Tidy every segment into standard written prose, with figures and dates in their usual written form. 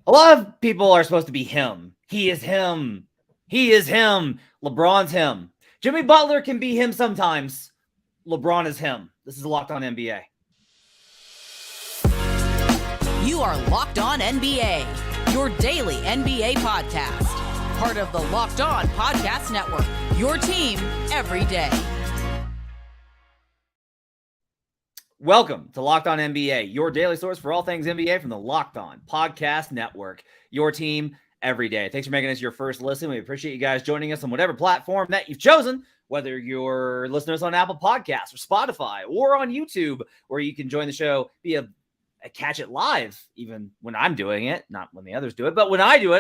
A lot of people are supposed to be him. He is him. He is him. LeBron's him. Jimmy Butler can be him sometimes. LeBron is him. This is Locked On NBA. You are Locked On NBA, your daily NBA podcast. Part of the Locked On Podcast Network, your team every day. Welcome to Locked On NBA, your daily source for all things NBA from the Locked On Podcast Network, your team every day. Thanks for making us your first listen. We appreciate you guys joining us on whatever platform that you've chosen, whether you're listening to us on Apple Podcasts or Spotify or on YouTube, where you can join the show via catch it live, even when I'm doing it, not when the others do it, but when I do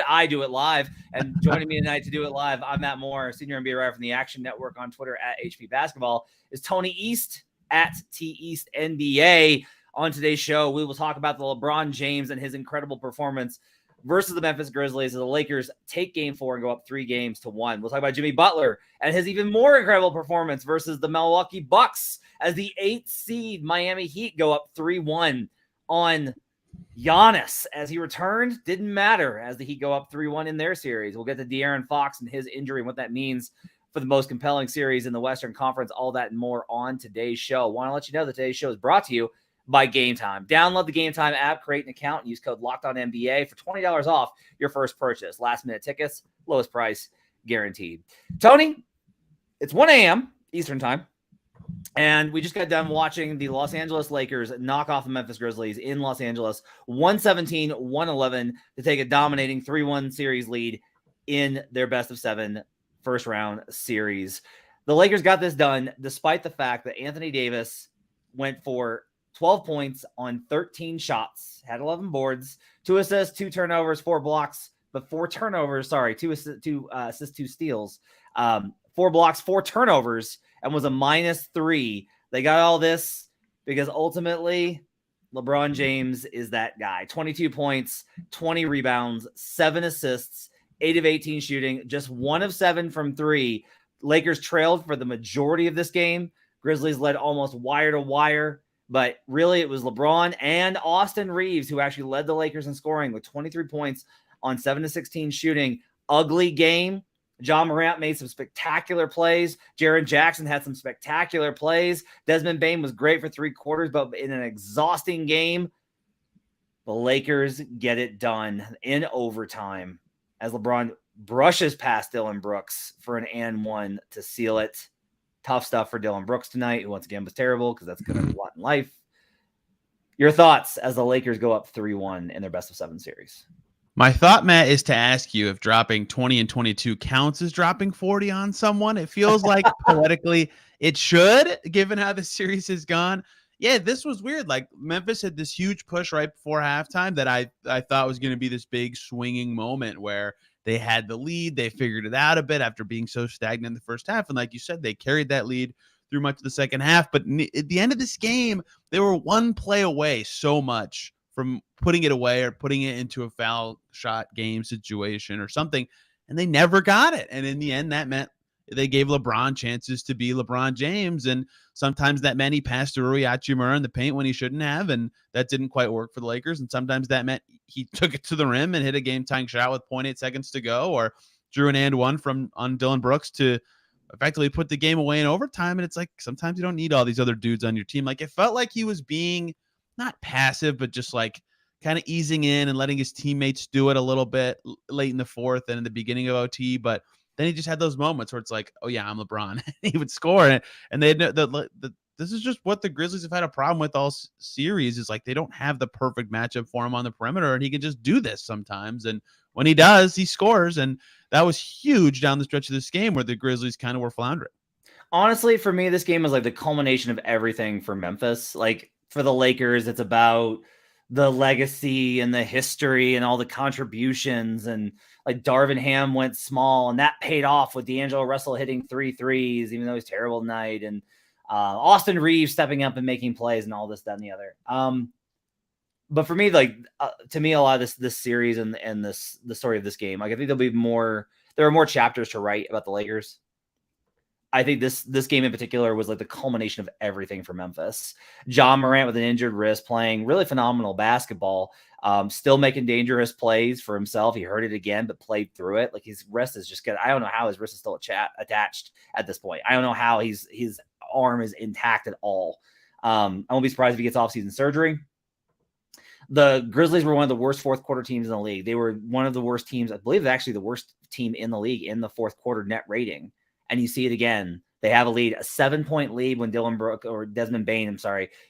it live. And joining me tonight to do it live, I'm Matt Moore, senior NBA writer from the Action Network on Twitter at HP Basketball, is Tony East at T-East NBA. On today's show, we will talk about the LeBron James and his incredible performance versus the Memphis Grizzlies as the Lakers take game 4 and go up 3-1. We'll talk about Jimmy Butler and his even more incredible performance versus the Milwaukee Bucks as the 8th seed Miami Heat go up 3-1 on Giannis as he returned. Didn't matter as the Heat go up 3-1 in their series. We'll get to De'Aaron Fox and his injury and what that means for the most compelling series in the Western Conference, all that and more on today's show. Want to let you know that today's show is brought to you by Game Time. Download the Game Time app, create an account, and use code LOCKEDONNBA for $20 off your first purchase. Last-minute tickets, lowest price guaranteed. Tony, it's 1 a.m. Eastern time, and we just got done watching the Los Angeles Lakers knock off the Memphis Grizzlies in Los Angeles, 117-111 to take a dominating 3-1 series lead in their best-of-7 first-round series. The Lakers got this done despite the fact that Anthony Davis went for 12 points on 13 shots, had 11 boards, 2 assists, 2 turnovers, 4 blocks, but 4 turnovers, 2 assists, 2 steals, 4 blocks, 4 turnovers, and was a -3. They got all this because ultimately LeBron James is that guy. 22 points, 20 rebounds, 7 assists, 8 of 18 shooting, just 1 of 7 from 3. Lakers trailed for the majority of this game. Grizzlies led almost wire to wire, but really it was LeBron and Austin Reeves who actually led the Lakers in scoring with 23 points on 7 of 16 shooting. Ugly game. John Morant made some spectacular plays. Jaren Jackson had some spectacular plays. Desmond Bane was great for 3 quarters, but in an exhausting game, the Lakers get it done in overtime as LeBron brushes past Dillon Brooks for an and 1 to seal it. Tough stuff for Dillon Brooks tonight, who once again was terrible because that's going to be a lot in life. Your thoughts as the Lakers go up 3-1 in their best-of-7 series? My thought, Matt, is to ask you if dropping 20 and 22 counts as dropping 40 on someone. It feels like poetically it should, given how the series has gone. Yeah, this was weird. Like Memphis had this huge push right before halftime that I thought was going to be this big swinging moment where they had the lead. They figured it out a bit after being so stagnant in the first half. And like you said, they carried that lead through much of the second half. But at the end of this game, they were one play away so much from putting it away or putting it into a foul shot game situation or something. And they never got it. And in the end, that meant they gave LeBron chances to be LeBron James. And sometimes that meant he passed to Rui Hachimura in the paint when he shouldn't have. And that didn't quite work for the Lakers. And sometimes that meant he took it to the rim and hit a game-tying shot with 0.8 seconds to go, or drew an and 1 on Dillon Brooks to effectively put the game away in overtime. And it's like, sometimes you don't need all these other dudes on your team. Like, it felt like he was being not passive, but just like kind of easing in and letting his teammates do it a little bit late in the fourth and in the beginning of OT. But then he just had those moments where it's like, oh yeah, I'm LeBron. He would score. And they had this is just what the Grizzlies have had a problem with all series, is like they don't have the perfect matchup for him on the perimeter, and he can just do this sometimes. And when he does, he scores. And that was huge down the stretch of this game where the Grizzlies kind of were floundering. Honestly, for me, this game was like the culmination of everything for Memphis. Like for the Lakers, it's about the legacy and the history and all the contributions. And like Darvin Ham went small, and that paid off with DAngelo Russell hitting 3 threes, even though it was a terrible night. And Austin Reeves stepping up and making plays and all this, that, and the other. But for me, like to me, a lot of this series and the story of this game, like I think there are more chapters to write about the Lakers. I think this game in particular was like the culmination of everything for Memphis. John Morant with an injured wrist playing really phenomenal basketball, still making dangerous plays for himself. He hurt it again, but played through it. Like his wrist is just good. I don't know how his wrist is still attached at this point. I don't know how his arm is intact at all. I won't be surprised if he gets off-season surgery. The Grizzlies were one of the worst fourth quarter teams in the league. They were one of the worst teams. I believe actually the worst team in the league in the fourth quarter net rating. And you see it again. They have a lead, a 7-point lead when Dillon Brooks or Desmond Bane,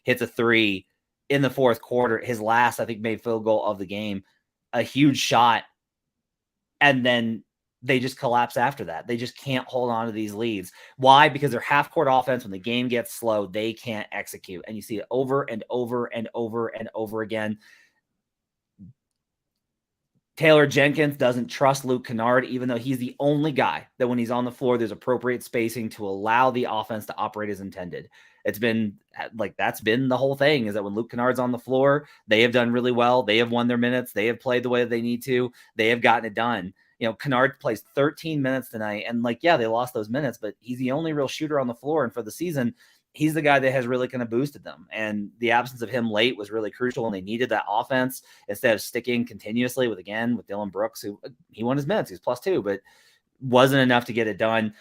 hits a three in the fourth quarter. His last, I think, made field goal of the game, a huge shot. And then they just collapse after that. They just can't hold on to these leads. Why? Because their half-court offense, when the game gets slow, they can't execute. And you see it over and over and over and over again. Taylor Jenkins doesn't trust Luke Kennard, even though he's the only guy that when he's on the floor, there's appropriate spacing to allow the offense to operate as intended. It's been like, that's been the whole thing, is that when Luke Kennard's on the floor, they have done really well. They have won their minutes. They have played the way that they need to. They have gotten it done. You know, Kennard plays 13 minutes tonight, and like, yeah, they lost those minutes, but he's the only real shooter on the floor. And for the season, he's the guy that has really kind of boosted them. And the absence of him late was really crucial, and they needed that offense instead of sticking continuously with Dillon Brooks, who he won his minutes. He's +2, but wasn't enough to get it done.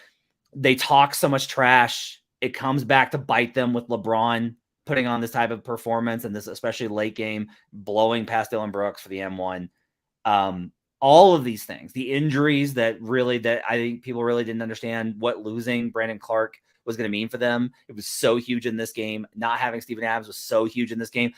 They talk so much trash. It comes back to bite them with LeBron putting on this type of performance, and this especially late game, blowing past Dillon Brooks for the M1. All of these things, the injuries that I think people really didn't understand what losing Brandon Clark was going to mean for them. It was so huge in this game. Not having Steven Adams was so huge in this game.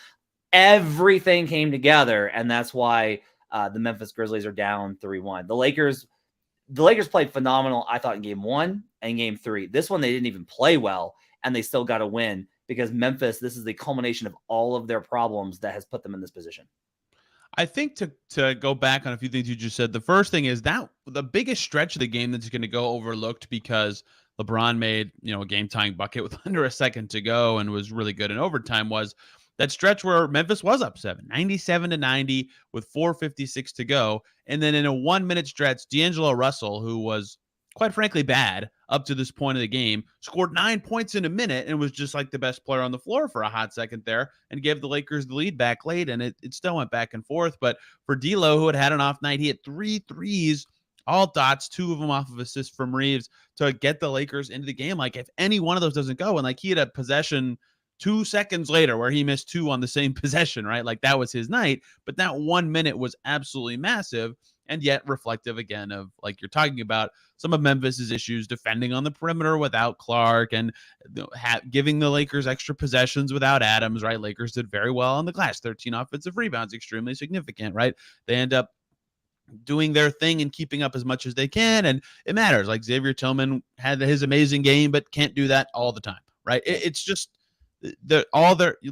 Everything came together, and that's why the Memphis Grizzlies are down 3-1. The Lakers played phenomenal, I thought, in game 1 and game 3. This one, they didn't even play well, and they still got a win because Memphis, this is the culmination of all of their problems that has put them in this position. I think to go back on a few things you just said, the first thing is that the biggest stretch of the game that's going to go overlooked because LeBron made, a game-tying bucket with under a second to go and was really good in overtime was that stretch where Memphis was up 97-90 with 4:56 to go. And then in a 1-minute stretch, DAngelo Russell, who was quite frankly bad up to this point of the game, scored 9 points in a minute and was just like the best player on the floor for a hot second there and gave the Lakers the lead back late. And it still went back and forth. But for D'Lo, who had an off night, he had 3 threes, all dots, 2 of them off of assists from Reeves to get the Lakers into the game. Like if any one of those doesn't go, and like he had a possession 2 seconds later where he missed 2 on the same possession, right? Like that was his night. But that 1 minute was absolutely massive. And yet reflective again of, like you're talking about, some of Memphis's issues defending on the perimeter without Clark and giving the Lakers extra possessions without Adams, right? Lakers did very well on the glass, 13 offensive rebounds, extremely significant, right? They end up doing their thing and keeping up as much as they can, and it matters. Like Xavier Tillman had his amazing game, but can't do that all the time, right? It's just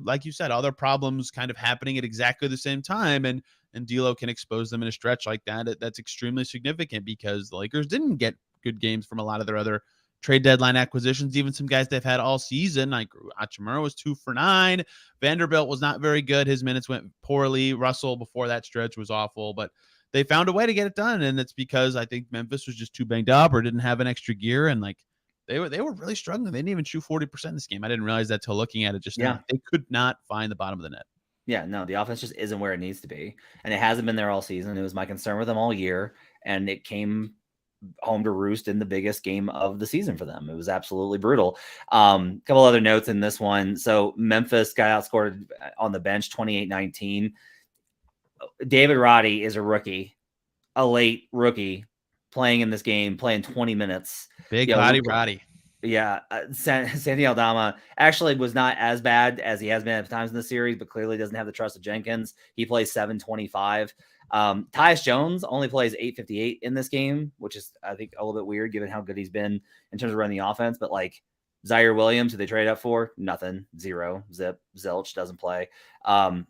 like you said, all their problems kind of happening at exactly the same time, and D'Lo can expose them in a stretch like that. That's extremely significant because the Lakers didn't get good games from a lot of their other trade deadline acquisitions, even some guys they've had all season. Like Hachimura was 2 for 9. Vanderbilt was not very good. His minutes went poorly. Russell before that stretch was awful, but they found a way to get it done. And it's because I think Memphis was just too banged up or didn't have an extra gear. And like they were really struggling. They didn't even shoot 40% in this game. I didn't realize that till looking at it just now. They could not find the bottom of the net. Yeah, no, the offense just isn't where it needs to be. And it hasn't been there all season. It was my concern with them all year. And it came home to roost in the biggest game of the season for them. It was absolutely brutal. Couple other notes in this one. So Memphis got outscored on the bench 28-19. David Roddy is a rookie, a late rookie playing in this game, playing 20 minutes. Big body Roddy. Yeah, Santi Aldama actually was not as bad as he has been at times in the series, but clearly doesn't have the trust of Jenkins. He plays 7:25. Tyus Jones only plays 8:58 in this game, which is, I think, a little bit weird given how good he's been in terms of running the offense. But like Zaire Williams, who they trade up for, nothing, 0, zip. Zilch doesn't play. John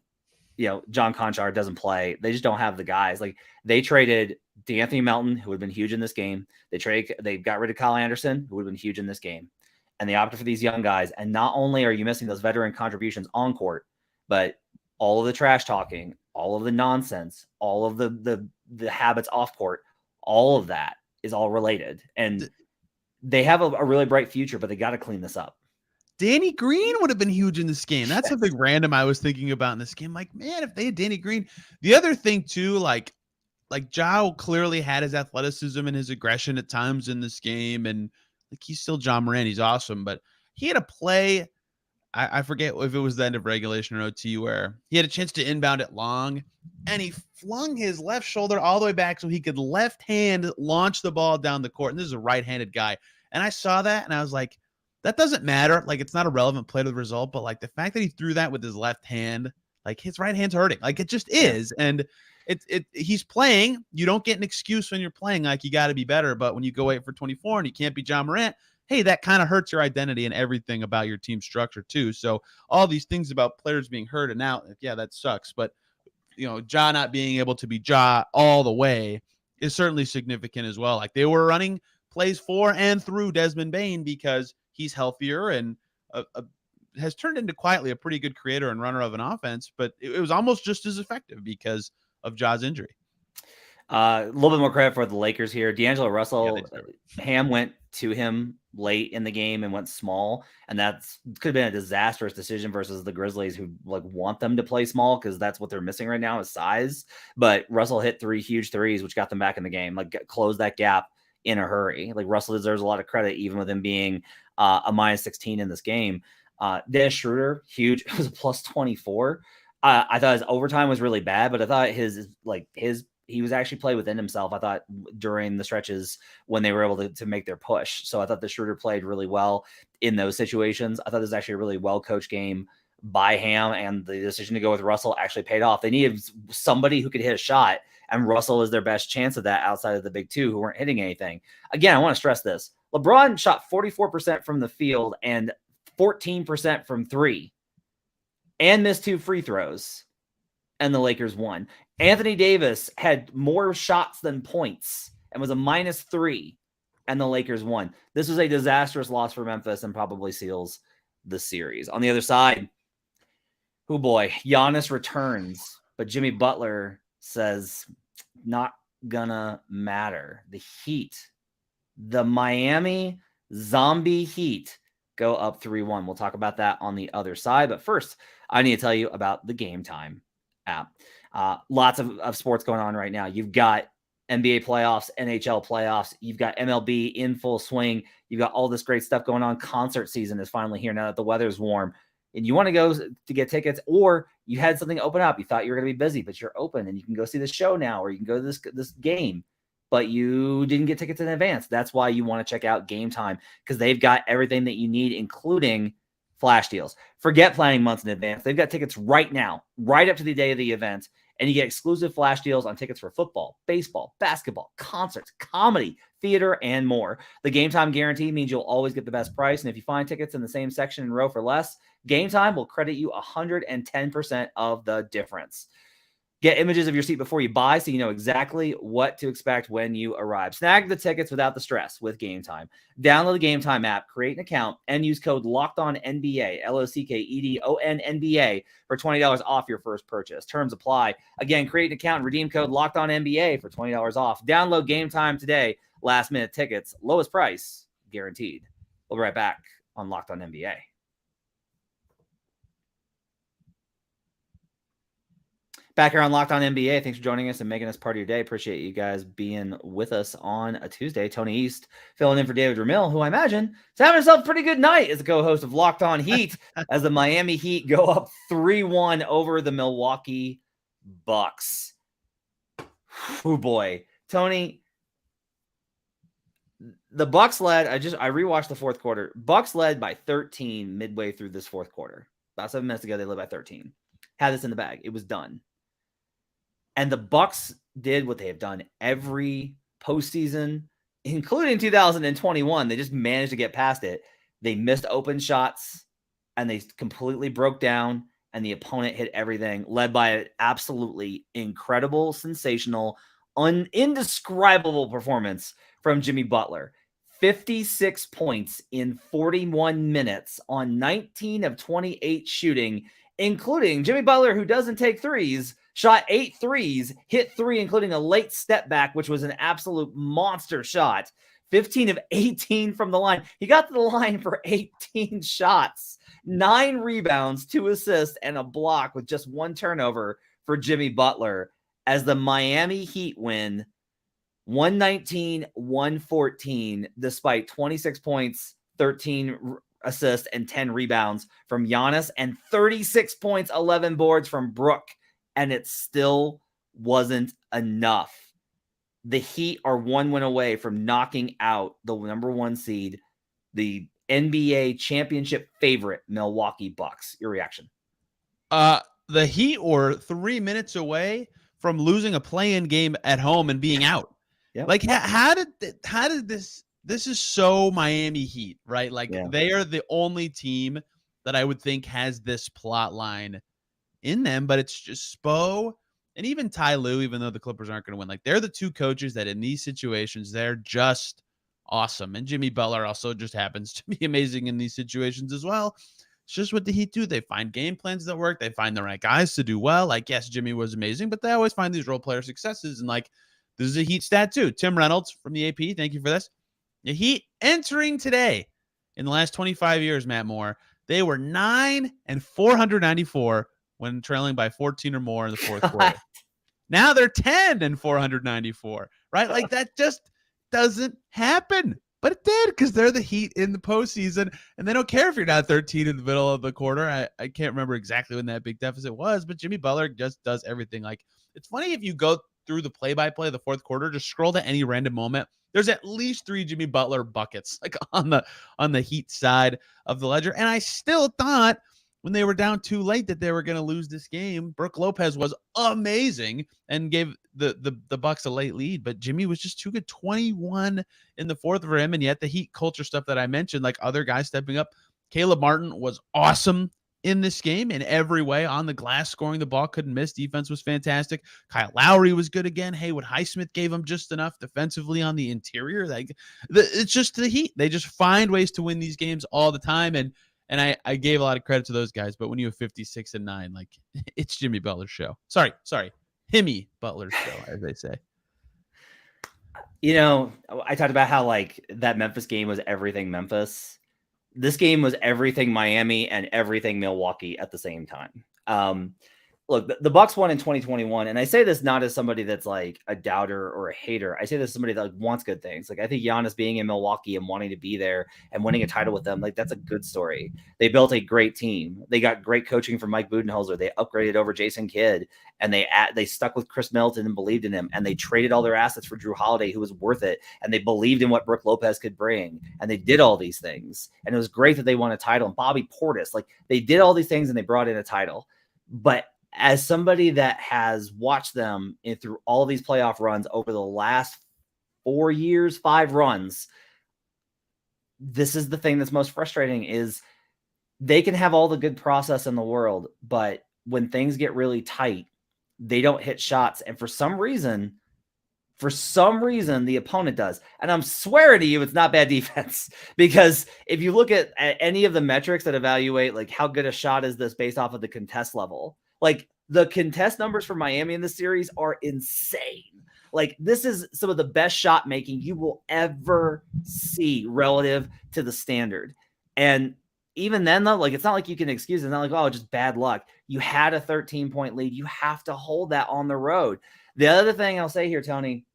Conchar doesn't play. They just don't have the guys. Like they traded D'Anthony Melton, who would have been huge in this game. They got rid of Kyle Anderson, who would have been huge in this game. And they opted for these young guys. And not only are you missing those veteran contributions on court, but all of the trash talking, all of the nonsense, all of the habits off court, all of that is all related. And they have a really bright future, but they got to clean this up. Danny Green would have been huge in this game. That's something random I was thinking about in this game. Like, man, if they had Danny Green. The other thing too, like Ja clearly had his athleticism and his aggression at times in this game, and like he's still John Moran. He's awesome, but he had a play. I forget if it was the end of regulation or OT where he had a chance to inbound it long, and he flung his left shoulder all the way back so he could left hand launch the ball down the court. And this is a right-handed guy, and I saw that and I was like, that doesn't matter. Like, it's not a relevant play to the result, but like the fact that he threw that with his left hand, like his right hand's hurting. Like it just is, and he's playing. You don't get an excuse when you're playing. Like, you got to be better. But when you go 8 for 24 and you can't be John Morant, hey, that kind of hurts your identity and everything about your team structure too. So all these things about players being hurt and out, yeah, that sucks. But Ja not being able to be Ja all the way is certainly significant as well. Like, they were running plays for and through Desmond Bane because he's healthier and has turned into quietly a pretty good creator and runner of an offense. But it was almost just as effective because of Ja's injury. A little bit more credit for the Lakers here. DAngelo Russell, Ham went to him late in the game and went small, and that's could have been a disastrous decision versus the Grizzlies, who like want them to play small because that's what they're missing right now is size. But Russell hit 3 huge threes, which got them back in the game, like close that gap in a hurry. Like, Russell deserves a lot of credit, even with him being a minus 16 in this game. Dennis Schroeder, huge. It was a plus 24. I thought his overtime was really bad, but I thought he was actually played within himself, I thought, during the stretches when they were able to make their push. So I thought the Schroeder played really well in those situations. I thought it was actually a really well-coached game by Ham, and the decision to go with Russell actually paid off. They needed somebody who could hit a shot, and Russell is their best chance of that outside of the big two who weren't hitting anything. Again, I want to stress this. LeBron shot 44% from the field and 14% from three and missed 2 free throws, and the Lakers won. Anthony Davis had more shots than points and was a minus 3, and the Lakers won. This was a disastrous loss for Memphis and probably seals the series. On the other side, oh boy, Giannis returns, but Jimmy Butler says, not gonna matter. The Heat, the Miami Zombie Heat, go up 3-1. We'll talk about that on the other side. But first, I need to tell you about the Game Time app. Lots of sports going on right now. You've got NBA playoffs, NHL playoffs. You've got MLB in full swing. You've got all this great stuff going on. Concert season is finally here now that the weather's warm. And you want to go to get tickets, or you had something open up. You thought you were going to be busy, but you're open and you can go see the show now, or you can go to this game, but you didn't get tickets in advance. That's why you want to check out Game Time, because they've got everything that you need, including flash deals. Forget planning months in advance. They've got tickets right now, right up to the day of the event, and you get exclusive flash deals on tickets for football, baseball, basketball, concerts, comedy, theater, and more. The Game Time guarantee means you'll always get the best price, and if you find tickets in the same section and row for less, Game Time will credit you 110% of the difference. Get images of your seat before you buy so you know exactly what to expect when you arrive. Snag the tickets without the stress with Game Time. Download the Game Time app, create an account, and use code LOCKEDONNBA, LOCKEDONNBA, for $20 off your first purchase. Terms apply. Again, create an account and redeem code LOCKEDONNBA for $20 off. Download Game Time today. Last-minute tickets, lowest price, guaranteed. We'll be right back on Locked On NBA. Back here on Locked On NBA. Thanks for joining us and making us part of your day. Appreciate you guys being with us on a Tuesday. Tony East filling in for David Ramil, who I imagine is having himself a pretty good night as a co-host of Locked On Heat as the Miami Heat go up 3-1 over the Milwaukee Bucks. Oh boy. Tony, the Bucks led. I rewatched the fourth quarter. Bucks led by 13 midway through this fourth quarter. About 7 minutes ago, they led by 13. Had this in the bag. It was done. And the Bucks did what they have done every postseason, including 2021. They just managed to get past it. They missed open shots, and they completely broke down, and the opponent hit everything, led by an absolutely incredible, sensational, indescribable performance from Jimmy Butler. 56 points in 41 minutes on 19 of 28 shooting, including Jimmy Butler, who doesn't take threes, shot 8 threes, hit 3, including a late step back, which was an absolute monster shot. 15 of 18 from the line. He got to the line for 18 shots, 9 rebounds, 2 assists, and a block with just 1 turnover for Jimmy Butler as the Miami Heat win 119-114 despite 26 points, 13 assists, and 10 rebounds from Giannis and 36 points, 11 boards from Brook, and it still wasn't enough. The Heat are 1 win away from knocking out the number 1 seed, the NBA championship favorite Milwaukee Bucks. Your reaction? The Heat were 3 minutes away from losing a play-in game at home and being out. Yep. Like how did this is so Miami Heat, right? Like they are the only team that I would think has this plot line in them, but it's just Spo and even Ty Lue, even though the Clippers aren't going to win. Like they're the 2 coaches that in these situations, they're just awesome. And Jimmy Butler also just happens to be amazing in these situations as well. It's just what the Heat do. They find game plans that work. They find the right guys to do well. Like, yes, Jimmy was amazing, but they always find these role player successes. And like, this is a Heat stat too. Tim Reynolds from the AP. Thank you for this. The Heat entering today in the last 25 years, Matt Moore, they were 9-494 when trailing by 14 or more in the fourth quarter. Now they're 10-494, right? Like that just doesn't happen. But it did because they're the Heat in the postseason, and they don't care if you're not 13 in the middle of the quarter. I can't remember exactly when that big deficit was, but Jimmy Butler just does everything. Like, it's funny if you go through the play-by-play of the fourth quarter, just scroll to any random moment. There's at least 3 Jimmy Butler buckets, like on the Heat side of the ledger. And I still thought when they were down too late that they were going to lose this game. Brook Lopez was amazing and gave the Bucks a late lead, but Jimmy was just too good. 21 in the fourth for him, and yet the Heat culture stuff that I mentioned, like other guys stepping up. Caleb Martin was awesome in this game in every way. On the glass, scoring the ball, couldn't miss. Defense was fantastic. Kyle Lowry was good again. Haywood Highsmith gave him just enough defensively on the interior. It's just the Heat. They just find ways to win these games all the time, and I gave a lot of credit to those guys, but when you have 56-9, like it's Jimmy Butler's show. Sorry, Himmy Butler's show, as they say. You know, I talked about how like that Memphis game was everything Memphis. This game was everything Miami and everything Milwaukee at the same time. Look, the Bucks won in 2021, and I say this not as somebody that's like a doubter or a hater. I say this as somebody that like wants good things. Like I think Giannis being in Milwaukee and wanting to be there and winning a title with them, like that's a good story. They built a great team. They got great coaching from Mike Budenholzer. They upgraded over Jason Kidd, and they stuck with Chris Middleton and believed in him. And they traded all their assets for Drew Holiday, who was worth it. And they believed in what Brook Lopez could bring. And they did all these things. And it was great that they won a title. And Bobby Portis, like they did all these things and they brought in a title. But as somebody that has watched them through all of these playoff runs over the last 4 years, 5 runs, this is the thing that's most frustrating is they can have all the good process in the world, but when things get really tight, they don't hit shots. And for some reason, the opponent does. And I'm swearing to you, it's not bad defense. Because if you look at any of the metrics that evaluate like how good a shot is this based off of the contest level, like the contest numbers for Miami in this series are insane. Like this is some of the best shot making you will ever see relative to the standard. And even then though, like it's not like you can excuse it. It's not like, oh, just bad luck. You had a 13-point lead. You have to hold that on the road. The other thing I'll say here, Tony,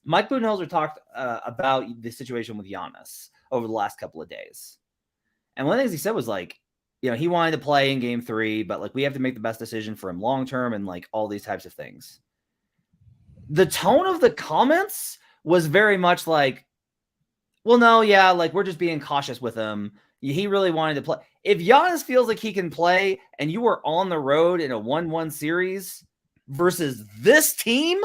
Mike Budenholzer talked about the situation with Giannis over the last couple of days. And one of the things he said was like, you know, he wanted to play in game 3, but like we have to make the best decision for him long-term and like all these types of things. The tone of the comments was very much like, well, no, yeah, like we're just being cautious with him. He really wanted to play. If Giannis feels like he can play and you are on the road in a 1-1 series versus this team,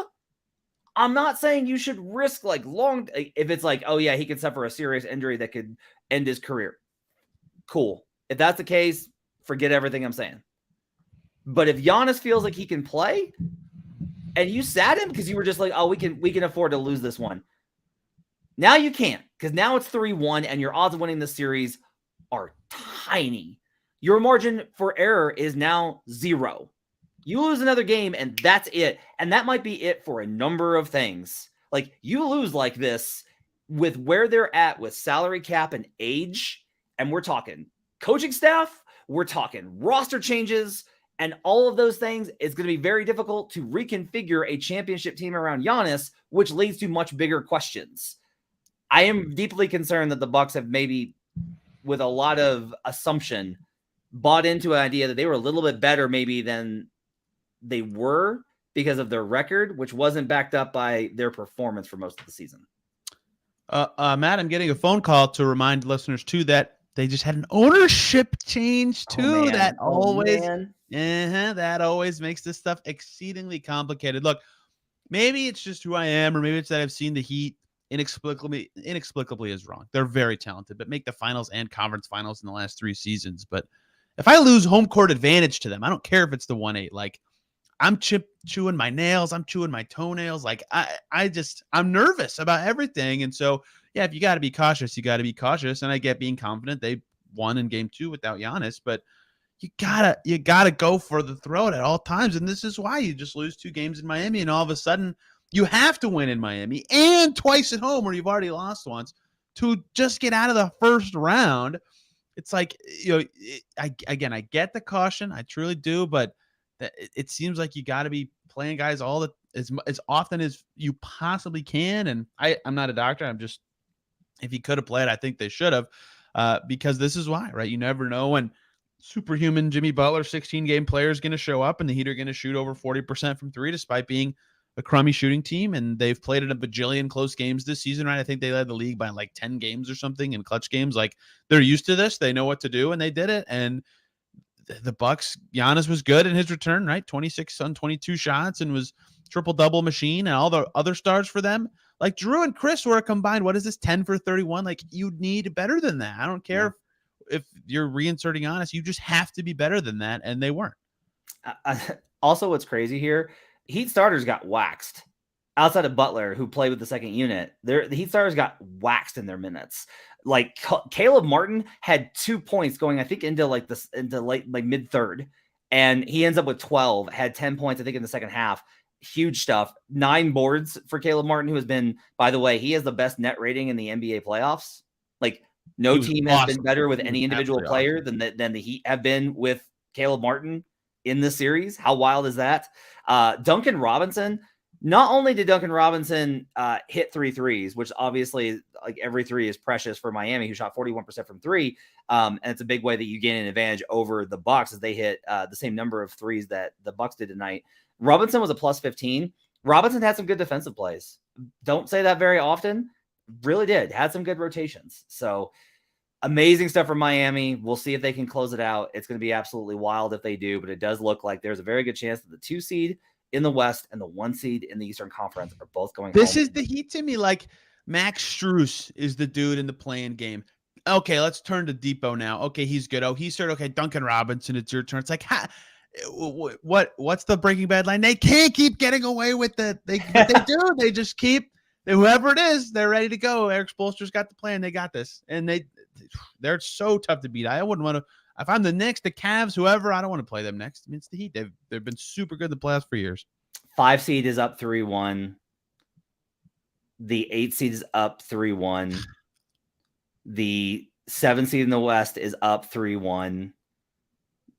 I'm not saying you should risk like long. If it's like, oh yeah, he could suffer a serious injury that could end his career. Cool. If that's the case, forget everything I'm saying. But if Giannis feels like he can play and you sat him because you were just like, oh, we can afford to lose this one. Now you can't because now it's 3-1 and your odds of winning the series are tiny. Your margin for error is now 0. You lose another game and that's it. And that might be it for a number of things. Like you lose like this with where they're at with salary cap and age, and we're talking coaching staff, we're talking roster changes, and all of those things, it's going to be very difficult to reconfigure a championship team around Giannis, which leads to much bigger questions. I am deeply concerned that the Bucks have maybe, with a lot of assumption, bought into an idea that they were a little bit better maybe than they were because of their record, which wasn't backed up by their performance for most of the season. Matt, I'm getting a phone call to remind listeners too that they just had an ownership change too. That always makes this stuff exceedingly complicated. Look, maybe it's just who I am, or maybe it's that I've seen the Heat inexplicably is wrong. They're very talented, but make the finals and conference finals in the last 3 seasons. But if I lose home court advantage to them, I don't care if it's the 1-8. Like, I'm chewing my nails. I'm chewing my toenails. Like, I'm nervous about everything. And so, yeah, if you got to be cautious, you got to be cautious. And I get being confident. They won in game 2 without Giannis, but you gotta go for the throat at all times. And this is why you just lose 2 games in Miami, and all of a sudden you have to win in Miami and twice at home where you've already lost once to just get out of the first round. It's like, I get the caution. I truly do, but it seems like you got to be playing guys as often as you possibly can. And I'm not a doctor. I'm just, if he could have played, I think they should have, because this is why, right? You never know when superhuman Jimmy Butler 16-game player is going to show up and the Heat are going to shoot over 40% from 3 despite being a crummy shooting team. And they've played in a bajillion close games this season, right? I think they led the league by like 10 games or something in clutch games. Like, they're used to this. They know what to do, and they did it. And the Bucks, Giannis was good in his return, right? 26 on 22 shots and was triple-double machine, and all the other stars for them. Like, Drew and Chris were a combined, 10 for 31? Like, you need better than that. I don't care if you're reinserting Giannis. You just have to be better than that, and they weren't. Also, what's crazy here, Heat starters got waxed. Outside of Butler, who played with the second unit, the Heat starters got waxed in their minutes. Like, Caleb Martin had 2 points going, I think, into mid-third, and he ends up with 12, had 10 points, I think, in the second half. Huge stuff. 9 boards for Caleb Martin, who has been, by the way, he has the best net rating in the NBA playoffs. Like, no team has been better with any individual player than the Heat have been with Caleb Martin in this series. How wild is that? Duncan Robinson. Not only did Duncan Robinson hit 3 threes, which obviously, like, every 3 is precious for Miami, who shot 41% from 3. And it's a big way that you gain an advantage over the Bucks as they hit the same number of threes that the Bucks did tonight. Robinson was a plus 15. Robinson had some good defensive plays. Don't say that very often. Really did. Had some good rotations. So amazing stuff from Miami. We'll see if they can close it out. It's going to be absolutely wild if they do, but it does look like there's a very good chance that the 2 seed in the West and the 1 seed in the Eastern Conference are both going home. This is the Heat to me. Like, Max Strus is the dude in the play-in game. Okay, let's turn to Depot now. Okay, he's good. Oh, he's third. Okay, Duncan Robinson, it's your turn. It's like, what's the Breaking Bad line? They can't keep getting away with it. They do. They just keep, whoever it is, they're ready to go. Eric Spoelstra's got the plan. They got this. And they're so tough to beat. I wouldn't want to, if I'm the Knicks, the Cavs, whoever, I don't want to play them next. I mean, it's the Heat. They've been super good in the playoffs for years. 5 seed is up 3-1. The 8 seed is up 3-1. The 7 seed in the West is up 3-1.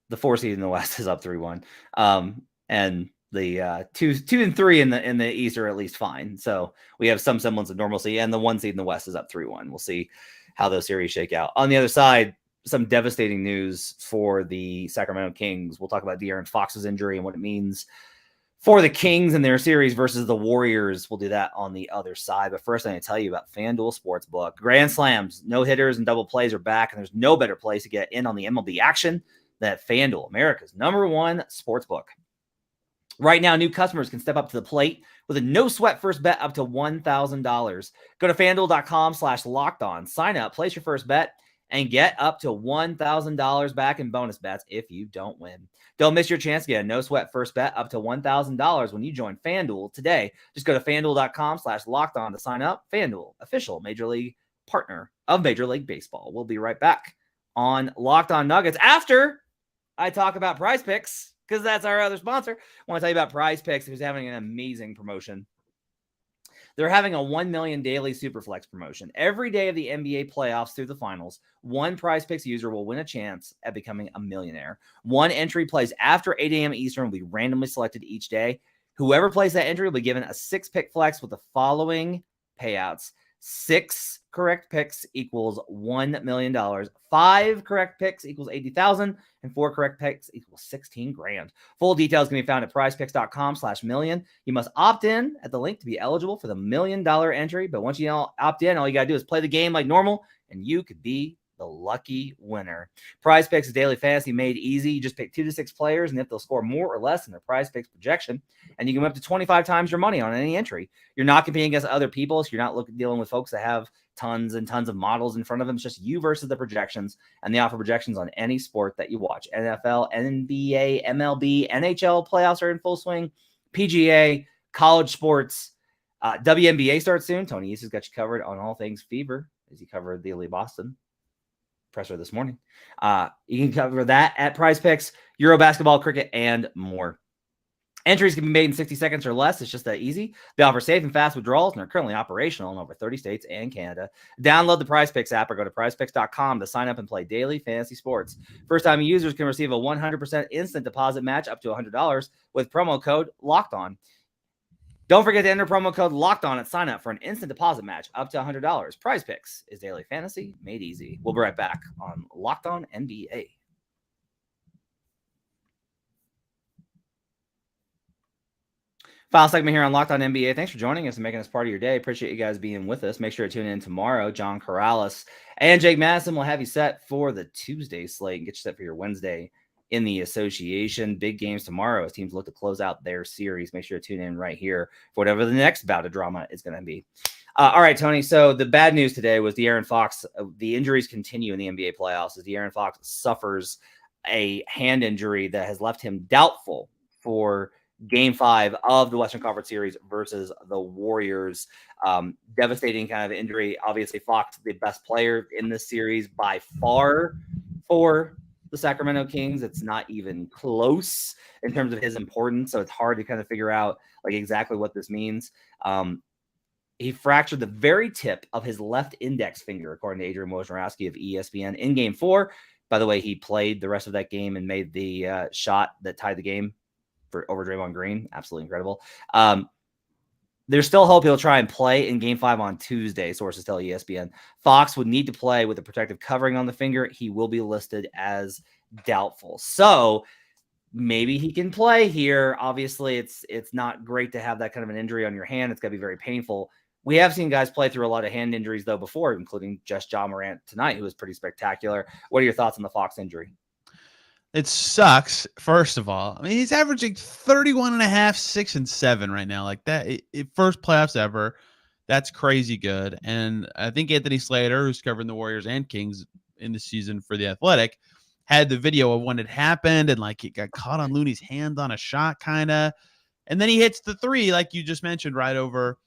The 4 seed in the West is up 3-1. And the 2 and 3 in the East are at least fine. So we have some semblance of normalcy, and the 1 seed in the West is up 3-1. We'll see how those series shake out. On the other side, some devastating news for the Sacramento Kings. We'll talk about De'Aaron Fox's injury and what it means for the Kings and their series versus the Warriors. We'll do that on the other side. But first, I'm going to tell you about FanDuel Sportsbook. Grand slams, no hitters, and double plays are back, and there's no better place to get in on the MLB action than FanDuel, America's #1 sportsbook. Right now, new customers can step up to the plate with a no-sweat first bet up to $1,000. Go to FanDuel.com/lockedon. Sign up, place your first bet, and get up to $1,000 back in bonus bets if you don't win. Don't miss your chance to get a no-sweat first bet up to $1,000 when you join FanDuel today. Just go to FanDuel.com/lockedon to sign up. FanDuel, official Major League partner of Major League Baseball. We'll be right back on Locked On Nuggets after I talk about Prize Picks, because that's our other sponsor. I want to tell you about Prize Picks, who's having an amazing promotion. They're having a 1 million daily Superflex promotion. Every day of the NBA playoffs through the finals, one PrizePicks user will win a chance at becoming a millionaire. One entry plays after 8 a.m. Eastern will be randomly selected each day. Whoever plays that entry will be given a 6-pick flex with the following payouts. 6 correct picks equals $1 million. 5 correct picks equals 80,000, and 4 correct picks equals 16 grand. Full details can be found at prizepicks.com/million. You must opt in at the link to be eligible for the $1 million entry. But once you opt in, all you got to do is play the game like normal, and you could be the lucky winner. PrizePicks is daily fantasy made easy. You just pick 2 to 6 players, and if they'll score more or less than their PrizePicks projection, and you can win up to 25 times your money on any entry. You're not competing against other people, so you're not dealing with folks that have tons and tons of models in front of them. It's just you versus the projections, and they offer projections on any sport that you watch. NFL, NBA, MLB, NHL playoffs are in full swing. PGA, college sports, WNBA starts soon. Tony East has got you covered on all things Fever, as he covered the Elite Boston presser this morning. You can cover that at PrizePicks, Euro basketball, cricket, and more. Entries can be made in 60 seconds or less. It's just that easy. They offer safe and fast withdrawals, and are currently operational in over 30 states and Canada. Download the PrizePicks app or go to prizepicks.com to sign up and play daily fantasy sports. First-time users can receive a 100% instant deposit match up to $100 with promo code LOCKEDON. Don't forget to enter promo code LOCKEDON at sign up for an instant deposit match up to $100. PrizePicks is daily fantasy made easy. We'll be right back on Locked On NBA. Final segment here on Locked On NBA. Thanks for joining us and making us part of your day. Appreciate you guys being with us. Make sure to tune in tomorrow. John Corrales and Jake Madison will have you set for the Tuesday slate and get you set for your Wednesday in the association. Big games tomorrow as teams look to close out their series. Make sure to tune in right here for whatever the next bout of drama is going to be. All right, Tony. So the bad news today was De'Aaron Fox. The injuries continue in the NBA playoffs as De'Aaron Fox suffers a hand injury that has left him doubtful for Game 5 of the Western Conference Series versus the Warriors. Devastating kind of injury. Obviously, Fox, the best player in this series by far for the Sacramento Kings. It's not even close in terms of his importance, so it's hard to kind of figure out like exactly what this means. He fractured the very tip of his left index finger, according to Adrian Wojnarowski of ESPN in Game 4. By the way, he played the rest of that game and made the shot that tied the game over Draymond Green. Absolutely incredible. There's still hope he'll try and play in Game 5 on Tuesday, sources tell ESPN. Fox would need to play with a protective covering on the finger. He will be listed as doubtful. So maybe he can play here. Obviously, it's not great to have that kind of an injury on your hand. It's going to be very painful. We have seen guys play through a lot of hand injuries, though, before, including just Ja Morant tonight, who was pretty spectacular. What are your thoughts on the Fox injury? It sucks, first of all. I mean, he's averaging 31.5, 6, and 7 right now. Like that, first playoffs ever. That's crazy good. And I think Anthony Slater, who's covering the Warriors and Kings in the season for The Athletic, had the video of when it happened and like it got caught on Looney's hand on a shot, kind of. And then he hits the 3, like you just mentioned, right over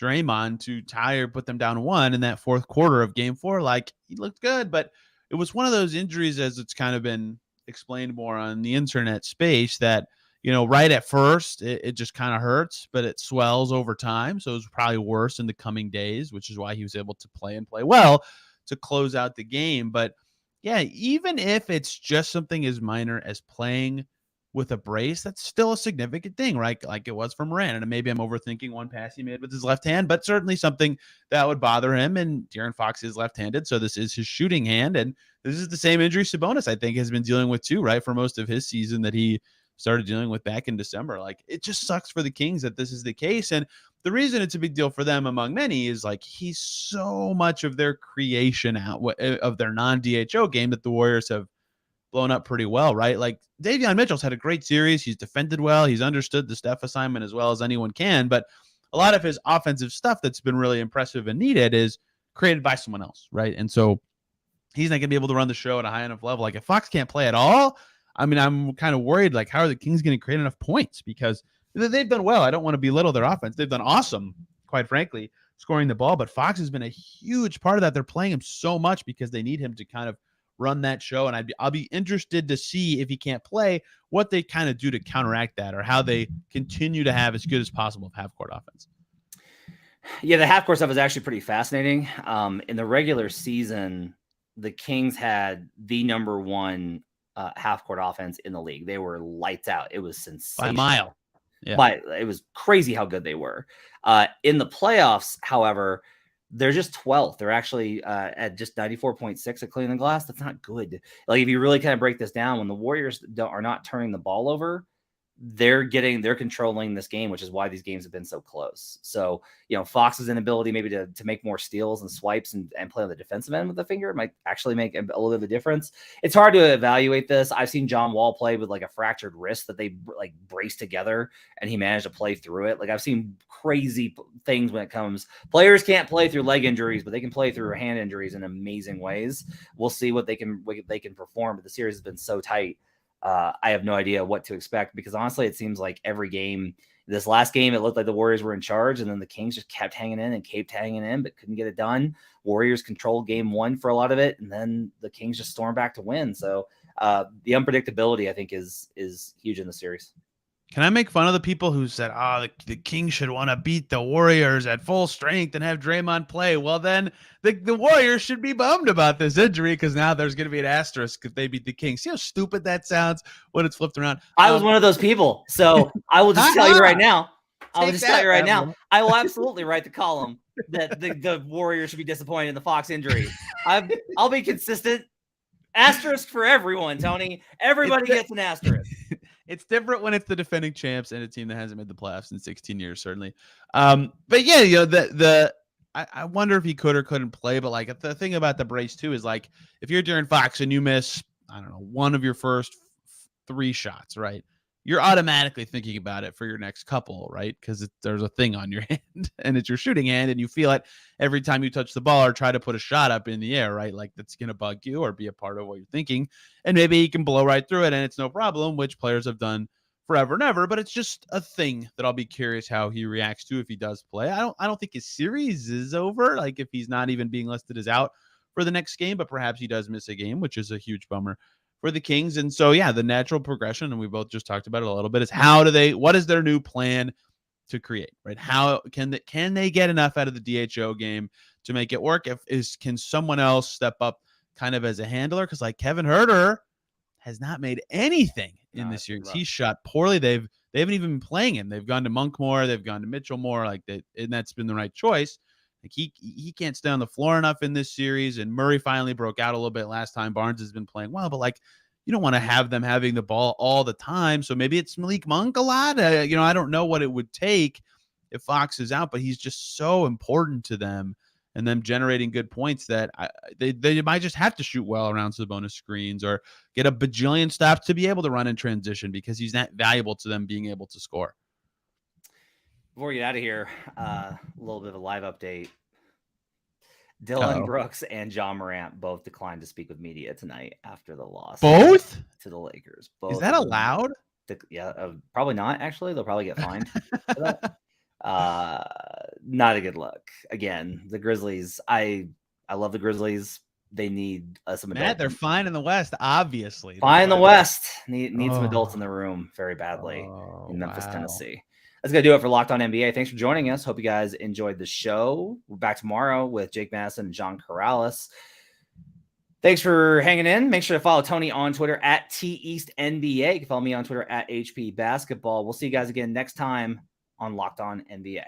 Draymond to tie or put them down 1 in that fourth quarter of Game 4. Like, he looked good, but it was one of those injuries, as it's kind of been explained more on the internet space, that, you know, right at first it just kind of hurts, but it swells over time. So it's probably worse in the coming days, which is why he was able to play well to close out the game. But yeah, even if it's just something as minor as playing with a brace, that's still a significant thing, right? Like it was for Morant. And maybe I'm overthinking one pass he made with his left hand, but certainly something that would bother him. And De'Aaron Fox is left-handed, so this is his shooting hand. And this is the same injury Sabonis, I think, has been dealing with too, right? For most of his season that he started dealing with back in December. Like, it just sucks for the Kings that this is the case. And the reason it's a big deal for them, among many, is like he's so much of their creation out of their non-DHO game that the Warriors have blown up pretty well, right? Like, Davion Mitchell's had a great series. He's defended well. He's understood the Steph assignment as well as anyone can. But a lot of his offensive stuff that's been really impressive and needed is created by someone else, right? And so he's not going to be able to run the show at a high enough level. Like, if Fox can't play at all, I mean, I'm kind of worried, like, how are the Kings going to create enough points? Because they've done well. I don't want to belittle their offense. They've done awesome, quite frankly, scoring the ball. But Fox has been a huge part of that. They're playing him so much because they need him to kind of run that show. And I'll be interested to see, if he can't play, what they kind of do to counteract that, or how they continue to have as good as possible of half-court offense. Yeah, the half court stuff is actually pretty fascinating. In the regular season, the Kings had the number one half court offense in the league. They were lights out. It was sensational. By a mile. Yeah. But it was crazy how good they were. In the playoffs, however, they're just 12th. They're actually at just 94.6 at cleaning the glass. That's not good. Like, if you really kind of break this down, when the Warriors are not turning the ball over, they're controlling this game, which is why these games have been so close. So, Fox's inability maybe to make more steals and swipes and play on the defensive end with the finger might actually make a little bit of a difference. It's hard to evaluate this. I've seen John Wall play with like a fractured wrist that they like braced together and he managed to play through it. Like, I've seen crazy things when it comes. Players can't play through leg injuries, but they can play through hand injuries in amazing ways. We'll see what they can perform, but the series has been so tight. I have no idea what to expect because honestly, it seems like every game, this last game, it looked like the Warriors were in charge and then the Kings just kept hanging in, but couldn't get it done. Warriors controlled game one for a lot of it. And then the Kings just stormed back to win. So the unpredictability, I think, is huge in the series. Can I make fun of the people who said, the Kings should want to beat the Warriors at full strength and have Draymond play? Well, then the Warriors should be bummed about this injury because now there's going to be an asterisk if they beat the Kings. See how stupid that sounds when it's flipped around? I was one of those people. So I will just tell you right now. I will absolutely write the column that the Warriors should be disappointed in the Fox injury. I'll be consistent. Asterisk for everyone, Tony. Everybody gets an asterisk. It's different when it's the defending champs and a team that hasn't made the playoffs in 16 years, certainly. But yeah, I wonder if he could or couldn't play. But like the thing about the brace too is like if you're De'Aaron Fox and you miss, I don't know, one of your first 3 shots, right? You're automatically thinking about it for your next couple, right? Because there's a thing on your hand and it's your shooting hand and you feel it every time you touch the ball or try to put a shot up in the air, right? Like that's going to bug you or be a part of what you're thinking. And maybe he can blow right through it and it's no problem, which players have done forever and ever, but it's just a thing that I'll be curious how he reacts to if he does play. I don't think his series is over. Like if he's not even being listed as out for the next game, but perhaps he does miss a game, which is a huge bummer for the Kings. And so, yeah, the natural progression, and we both just talked about it a little bit, is what is their new plan to create, right? How can they get enough out of the DHO game to make it work? Can someone else step up kind of as a handler? Because like Kevin Huerter has not made anything in this series. He shot poorly. They haven't even been playing him. They've gone to Monk more. They've gone to Mitchell more. And that's been the right choice. Like he can't stay on the floor enough in this series, and Murray finally broke out a little bit last time. Barnes has been playing well, but like you don't want to have them having the ball all the time. So maybe it's Malik Monk a lot. I don't know what it would take if Fox is out, but he's just so important to them and them generating good points that they might just have to shoot well around Sabonis screens or get a bajillion stops to be able to run in transition because he's that valuable to them being able to score. Before we get out of here, a little bit of a live update. Dillon Brooks and John Morant both declined to speak with media tonight after the loss. Both? To the Lakers. Both. Is that allowed? Probably not, actually. They'll probably get fined for that. Not a good look. Again, the Grizzlies, I love the Grizzlies. They need some adults. Matt, they're fine in the West, obviously. Fine in the West. Need some adults in the room very badly in Memphis, Tennessee. That's going to do it for Locked On NBA. Thanks for joining us. Hope you guys enjoyed the show. We're back tomorrow with Jake Madison and John Corrales. Thanks for hanging in. Make sure to follow Tony on Twitter at TEastNBA. You can follow me on Twitter at HP Basketball. We'll see you guys again next time on Locked On NBA.